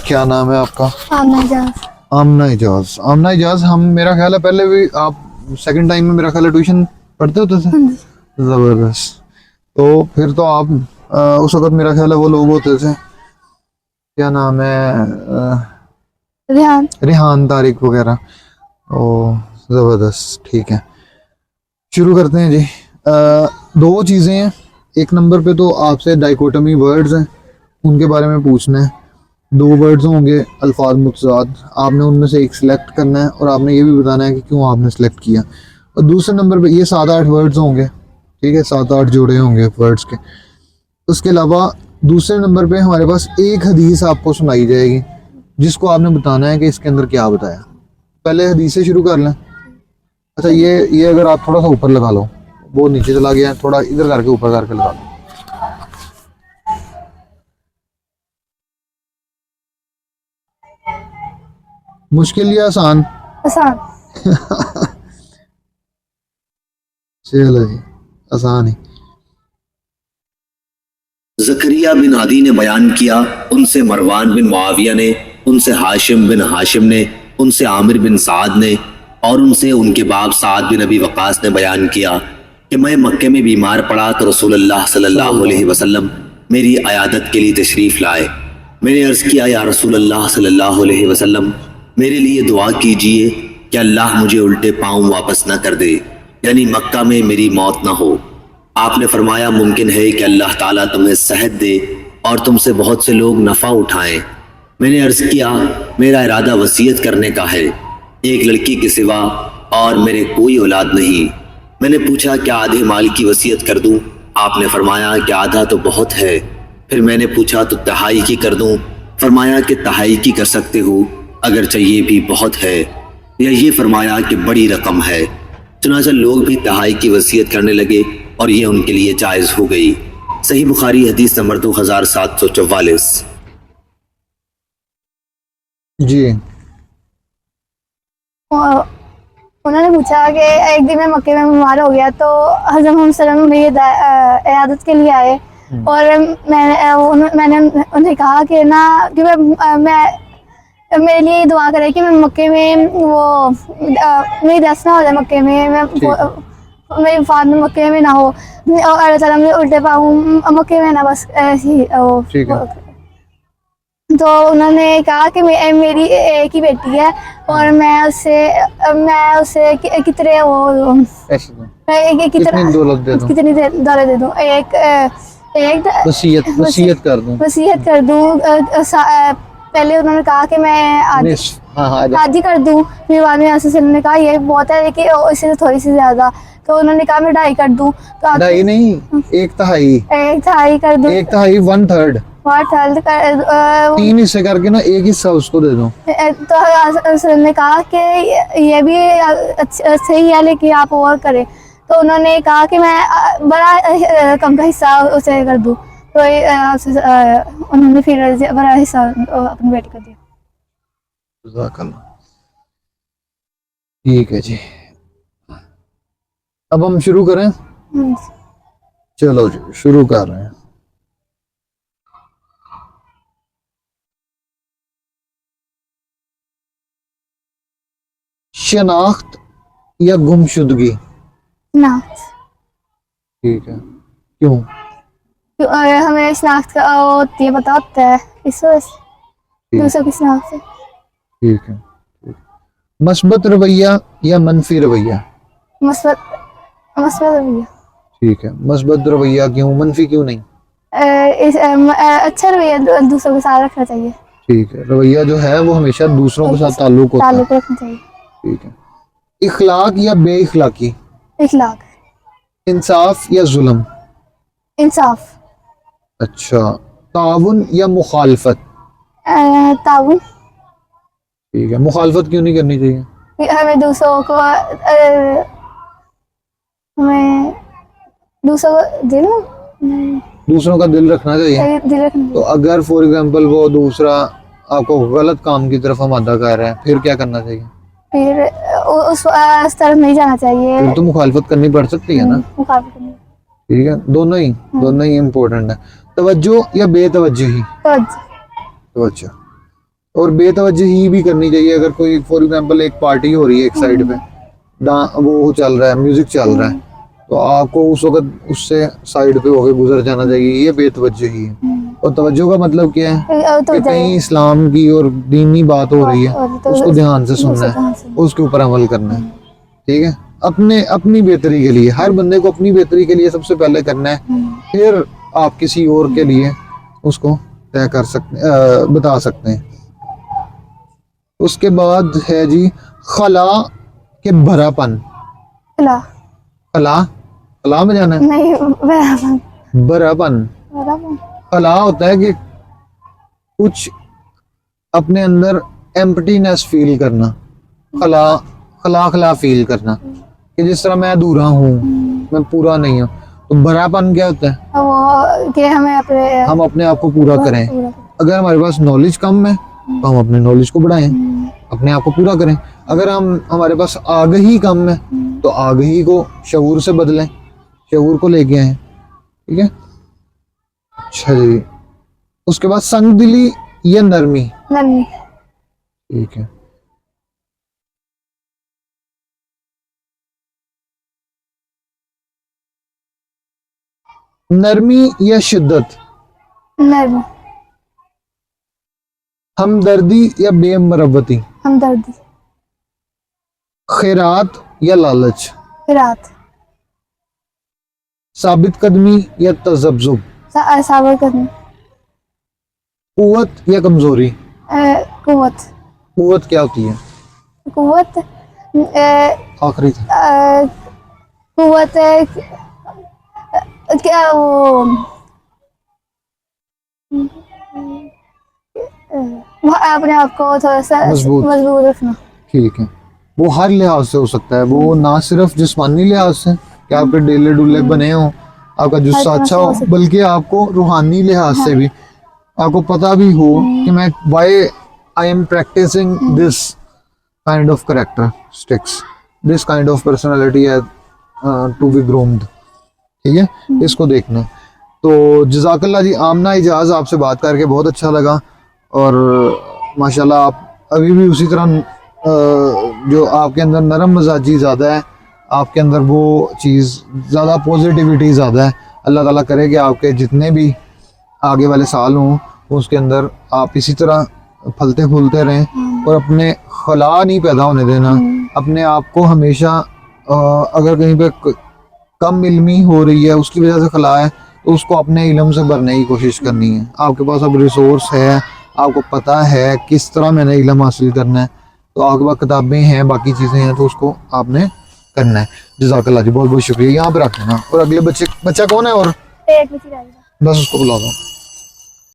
क्या नाम है आपका? आमना इजाज। आमना इजाज। आमना इजाज, हम मेरा ख्याल है पहले भी आप सेकंड टाइम में मेरा ख्याल है ट्यूशन पढ़ते होते थे। जबरदस्त। तो फिर तो आप उस वक्त मेरा ख्याल है वो लोग होते थे, क्या नाम है, रेहान। रेहान तारिक वगैरह। ओ जबरदस्त, ठीक है शुरू करते हैं जी। दो चीज़ें हैं। एक नंबर पे तो आपसे डाइकोटमी वर्ड्स हैं, उनके बारे में पूछना है। दो वर्ड्स होंगे अल्फाज मुतज़ाद, आपने उनमें से एक सिलेक्ट करना है और आपने ये भी बताना है कि क्यों आपने सिलेक्ट किया। और दूसरे नंबर पे ये 7-8 वर्ड्स होंगे, ठीक है, 7-8 जोड़े होंगे वर्ड्स के। उसके अलावा दूसरे नंबर पे हमारे पास एक हदीस आपको सुनाई जाएगी जिसको आपने बताना है कि इसके अंदर क्या बताया। पहले हदीस से शुरू कर लें। अच्छा, ये अगर आप थोड़ा सा ऊपर लगा लो, वो नीचे चला गया, थोड़ा इधर करके ऊपर करके लगा लो। मुश्किल या आसान? आसान। चलो जी, आसान ही। जकरिया बिन अदी ने बयान किया, उनसे मरवान बिन मुआविया ने, उनसे हाशिम बिन हाशिम ने, उनसे आमिर बिन साद ने और उनसे उनके बाप साद बिन अबी वकास ने बयान किया कि मैं मक्के में बीमार पड़ा तो रसूलुल्लाह सल्लल्लाहु अलैहि वसल्लम मेरी अयादत के लिए तशरीफ़ लाए। मैंने अर्ज़ किया, या रसूलुल्लाह सल्लल्लाहु अलैहि वसल्लम मेरे लिए दुआ कीजिए कि अल्लाह मुझे उल्टे पाँव वापस न कर दे, यानी मक्का में मेरी मौत न हो। आपने फरमाया, मुमकिन है कि अल्लाह ताला तुम्हें सेहत दे और तुमसे बहुत से लोग नफ़ा उठाएं। मैंने अर्ज़ किया, मेरा इरादा वसीयत करने का है, एक लड़की के सिवा और मेरे कोई औलाद नहीं। मैंने पूछा, क्या आधे माल की वसीयत कर दूं? आपने फरमाया कि आधा तो बहुत है। फिर मैंने पूछा, तो तिहाई की कर दूं? फरमाया कि तिहाई की कर सकते हो, अगर चाहिए भी बहुत है, या ये फरमाया कि बड़ी रकम है। चुनांचे लोग भी तिहाई की वसीयत करने लगे और ये उनके लिए जायज़ हो गई। सही बुखारी हदीस नंबर 2744। जी। उन्होंने पूछा कि एक दिन मैं मक्के में बीमार हो गया तो हज़रत मोहम्मद सल्लल्लाहु अलैहि वसल्लम मेरी इयादत के लिए आए और मैंने उन्हें कहा कि ना कि मैं मेरे लिए दुआ करें कि मैं मक्के में वो मेरी दस्त ना हो जाए, मक्के में मैं मेरी वफात में मक्के में ना हो और अल्लाह ताला मुझे उल्टे पाऊँ मक्के में ना, बस ऐसी तो उन्होंने कहा कि मेरी एक ही बेटी है और मैं उसे कितने वो कितनी दौलत दे दूं? कितनी दौलत दे दूं? एक वसीयत कर दूं। पहले उन्होंने कहा कि मैं आधी कर दूं, फिर बाद में ने कहा ये बहुत है लेकिन इससे थोड़ी सी ज्यादा, तो उन्होंने कहा मैं 2.5 कर दूं। तो ढाई नहीं, एक तिहाई कर दूं। एक तिहाई 1/3 3 हिस्से करके ना एक हिस्सा उसको दे दो। तो ने कहा कि ये भी सही है लेकिन आप और करें, तो उन्होंने कहा कि मैं बड़ा कम का हिस्सा उसे कर दूं, तो उन्होंने फिर बड़ा हिस्सा अपनी बेटी को दिया। ठीक है जी, अब हम शुरू करें। चलो जी, शुरू कर रहे हैं। शनाख्त या गुमशुदगी? शनाख्त। ठीक है, क्यों? हमें शनाख्त का होती है, पता होता है इस वजह से दूसरों की शनाख्त से। ठीक है। मस्बत रवैया या मनफी रवैया? मस्बत रवैया। ठीक है, मस्बत रवैया क्यों, मनफी क्यों नहीं? अच्छा रवैया दूसरों के साथ रखना चाहिए। ठीक है, रवैया जो है वो हमेशा दूसरों के साथ ताल्लुक रखना चाहिए। ठीक है। इखलाक या बे इखलाकी? इखलाक। इंसाफ या जुल्म? इंसाफ। अच्छा, ताउन या मुखालफत? ताउन। ठीक है, मुखालफत क्यों नहीं करनी चाहिए? हमें दूसरों को दूसरों का दिल रखना चाहिए। तो अगर फॉर एग्जांपल वो दूसरा आपको गलत काम की तरफ आमादा कर रहा है, फिर क्या करना चाहिए? फिर उस तरफ नहीं जाना चाहिए। फिर तो मुखालफत करनी पड़ सकती है ना। ठीक है, दोनों ही इम्पोर्टेंट है। तवज्जो या बेतवज्जोही? तवज्जो। तवज्जो। और बेतवज्जही भी करनी चाहिए। अगर कोई फॉर एग्जांपल एक पार्टी हो रही है एक साइड पे, वो चल रहा है, म्यूजिक चल रहा है, तो आपको उस वक्त उससे साइड पे होके गुजर जाना चाहिए, ये बेतवज्जही है। और तवज्जो का मतलब क्या है तो कि कहीं इस्लाम की और दीनी बात हो रही है, तो उसको ध्यान से सुनना है, उसके ऊपर अमल करना है, ठीक है। अपनी बेहतरी के लिए, हर बंदे को अपनी बेहतरी के लिए सबसे पहले करना है, फिर आप किसी और के लिए उसको तय कर सकते, बता सकते हैं। उसके बाद है जी खला के भरापन। खला खला, खला में जाना है, नहीं, बराबर भरापन। बराबर। खला होता है कि कुछ अपने अंदर एम्प्टीनेस फील करना, खला खला खला फील करना, कि जिस तरह मैं अधूरा हूँ, मैं पूरा नहीं हूँ। तो भरापन क्या होता है? वो कि हम अपने आप को पूरा करें। अगर हमारे पास नॉलेज कम है तो हम अपने नॉलेज को बढ़ाएं, अपने आप को पूरा करें। अगर हमारे पास आगही कम है तो आगही को शऊर से बदलें, शऊर को लेके आए, ठीक है। अच्छा जी, उसके बाद संगदिली या नरमी, नरमी। ठीक है। नरमी या शिद्दत, नरमी। हमदर्दी या बेमरवती, हमदर्दी। खैरात या लालच, फिरात। साबित कदमी या तजब्जुब, साबर करनी। कुव्वत या कमजोरी। कुव्वत। कुव्वत क्या होती है? कुव्वत आखिरी था। कुव्वत क्या वो अपने आप को थोड़ा सा मजबूत रखना। ठीक है, वो हर लिहाज से हो सकता है, वो ना सिर्फ जिस्मानी लिहाज से कि आपके डेले डुले बने हो, आपका जुस्सा अच्छा हो, बल्कि आपको रूहानी लिहाज से भी आपको पता भी हो कि मैं why I am practicing this kind of characteristics, this kind of personality to be groomed, ठीक है। इसको देखना। तो जज़ाकल्लाह जी। आमना इजाज़, आपसे बात करके बहुत अच्छा लगा, और माशाल्लाह आप अभी भी उसी तरह जो आपके अंदर नरम मिजाजी ज़्यादा है, आपके अंदर वो चीज़ ज़्यादा, पॉजिटिविटी ज़्यादा है। अल्लाह ताला करे कि आपके जितने भी आगे वाले साल हों उसके अंदर आप इसी तरह फलते फूलते रहें, और अपने खला नहीं पैदा होने देना। अपने आप को हमेशा अगर कहीं पे कम इल्मी हो रही है, उसकी वजह से खला है, तो उसको अपने इल्म से भरने की कोशिश करनी है। आपके पास अब रिसोर्स है, आपको पता है किस तरह मैंने इल्म हासिल करना है, तो आपके पास किताबें हैं, बाकी चीज़ें हैं, तो उसको आपने करना है। जज़ाकल्लाह जी, बहुत बहुत शुक्रिया। यहाँ पे रख देना। और अगले बच्चा कौन है? और एक बच्ची रह गई। बस उसको बुला दो।